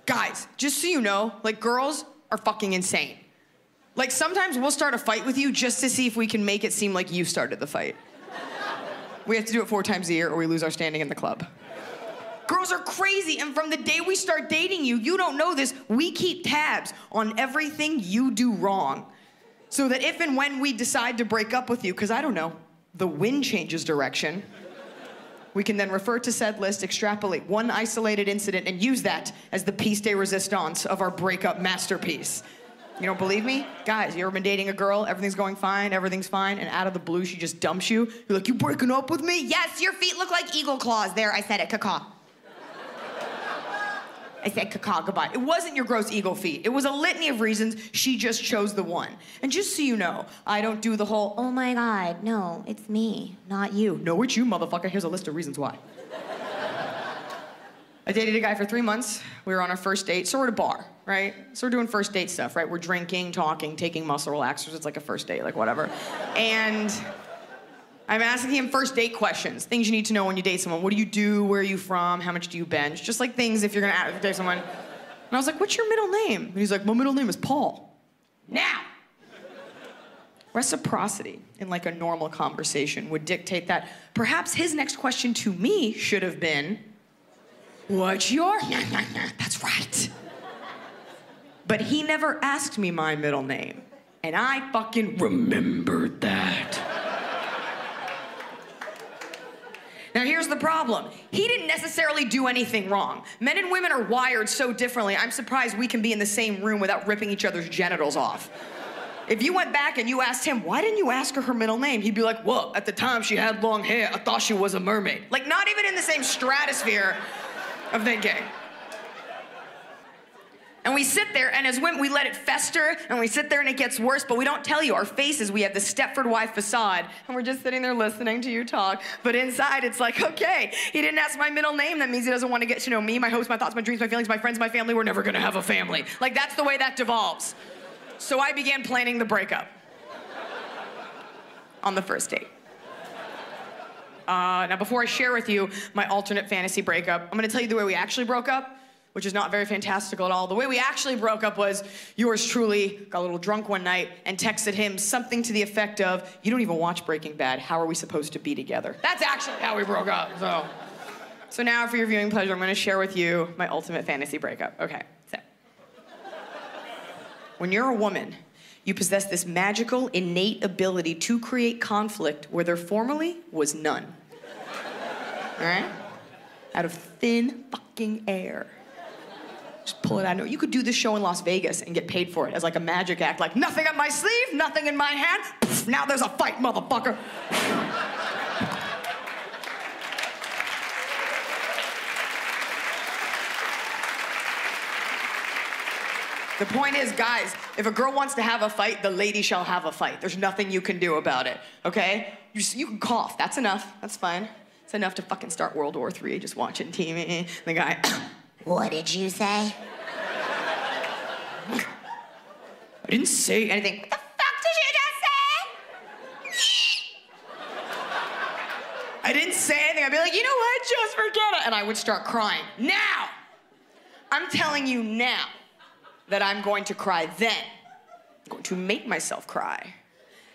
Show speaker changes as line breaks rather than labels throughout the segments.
Guys, just so you know, like, girls are fucking insane. Like, sometimes we'll start a fight with you just to see if we can make it seem like you started the fight. We have to do it 4 times a year or we lose our standing in the club. Girls are crazy, and from the day we start dating you, you don't know this, we keep tabs on everything you do wrong. So that if and when we decide to break up with you, because I don't know, the wind changes direction, we can then refer to said list, extrapolate one isolated incident, and use that as the piece de resistance of our breakup masterpiece. You don't believe me? Guys, you ever been dating a girl, everything's going fine, everything's fine, and out of the blue she just dumps you? You're like, you breaking up with me? Yes, your feet look like eagle claws. There, I said it, caca. I said caca, goodbye. It wasn't your gross eagle feet. It was a litany of reasons, she just chose the one. And just so you know, I don't do the whole, oh my God, no, it's me, not you. No, it's you, motherfucker. Here's a list of reasons why. I dated a guy for 3 months. We were on our first date, so we're at a bar, right? So we're doing first date stuff, right? We're drinking, talking, taking muscle relaxers. It's like a first date, like whatever. And I'm asking him first date questions, things you need to know when you date someone. What do you do? Where are you from? How much do you bench? Just like things if you're gonna date someone. And I was like, what's your middle name? And he's like, my middle name is Paul. Now, reciprocity in like a normal conversation would dictate that perhaps his next question to me should have been, what's your? That's right. But he never asked me my middle name, and I fucking remembered that. Now here's the problem. He didn't necessarily do anything wrong. Men and women are wired so differently, I'm surprised we can be in the same room without ripping each other's genitals off. If you went back and you asked him, why didn't you ask her her middle name? He'd be like, well, at the time she had long hair, I thought she was a mermaid. Like, not even in the same stratosphere of thinking. And we sit there, and as women, we let it fester, and we sit there and it gets worse, but we don't tell you. Our faces, we have the Stepford wife facade, and we're just sitting there listening to you talk. But inside, it's like, okay, he didn't ask my middle name. That means he doesn't want to get to know me, my hopes, my thoughts, my dreams, my feelings, my friends, my family. We're never gonna have a family. Like, that's the way that devolves. So I began planning the breakup on the first date. Now, before I share with you my alternate fantasy breakup, I'm gonna tell you the way we actually broke up, which is not very fantastical at all. The way we actually broke up was yours truly got a little drunk one night and texted him something to the effect of, you don't even watch Breaking Bad, how are we supposed to be together? That's actually how we broke up, so now for your viewing pleasure, I'm gonna share with you my ultimate fantasy breakup. Okay, so. When you're a woman, you possess this magical, innate ability to create conflict where there formerly was none. All right? Out of thin fucking air. Just pull it out. You could do this show in Las Vegas and get paid for it as like a magic act, like nothing up my sleeve, nothing in my hand. Pff, now there's a fight, motherfucker. The point is, guys, if a girl wants to have a fight, the lady shall have a fight. There's nothing you can do about it, okay? You can cough, that's enough, that's fine. It's enough to fucking start World War III, just watching TV. The guy,
what did you say?
I didn't say anything.
What the fuck did you just say?
I didn't say anything. I'd be like, you know what, just forget it. And I would start crying. Now, I'm telling you now that I'm going to cry then. I'm going to make myself cry.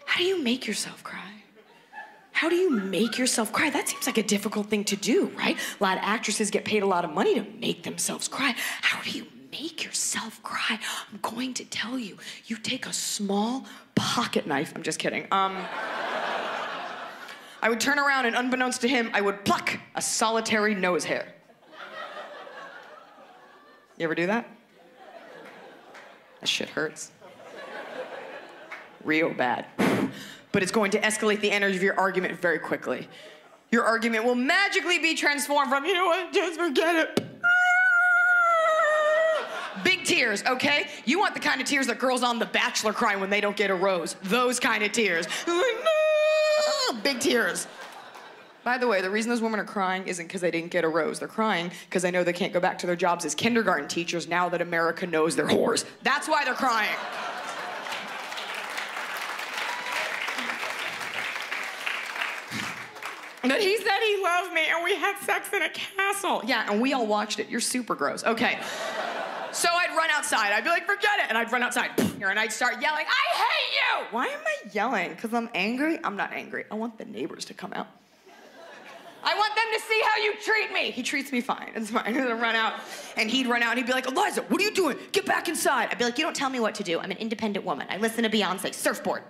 How do you make yourself cry? How do you make yourself cry? That seems like a difficult thing to do, right? A lot of actresses get paid a lot of money to make themselves cry. How do you make yourself cry? I'm going to tell you. You take a small pocket knife. I'm just kidding. I would turn around and unbeknownst to him, I would pluck a solitary nose hair. You ever do that? That shit hurts. Real bad. But it's going to escalate the energy of your argument very quickly. Your argument will magically be transformed from, you know what, just forget it. Big tears, okay? You want the kind of tears that girls on The Bachelor cry when they don't get a rose. Those kind of tears. Big tears. By the way, the reason those women are crying isn't because they didn't get a rose. They're crying because they know they can't go back to their jobs as kindergarten teachers now that America knows they're whores. That's why they're crying. But he said he loved me and we had sex in a castle. Yeah, and we all watched it. You're super gross. Okay. So I'd run outside. I'd be like, forget it. And I'd run outside. And I'd start yelling, I hate you. Why am I yelling? Because I'm angry? I'm not angry. I want the neighbors to come out. I want them to see how you treat me. He treats me fine. It's fine. I'd run out. And he'd run out and he'd be like, Iliza, what are you doing? Get back inside.
I'd be like, you don't tell me what to do. I'm an independent woman. I listen to Beyonce. Surfboard.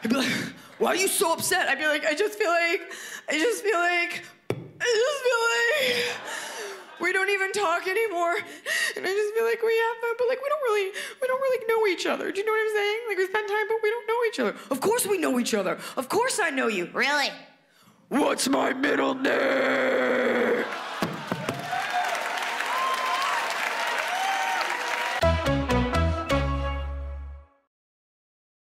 He'd be like, why are you so upset? I'd be like, I just feel like we don't even talk anymore. And I just feel like we have fun, but like we don't really know each other. Do you know what I'm saying? Like we spend time, but we don't know each other. Of course we know each other. Of course I know you.
Really?
What's my middle name?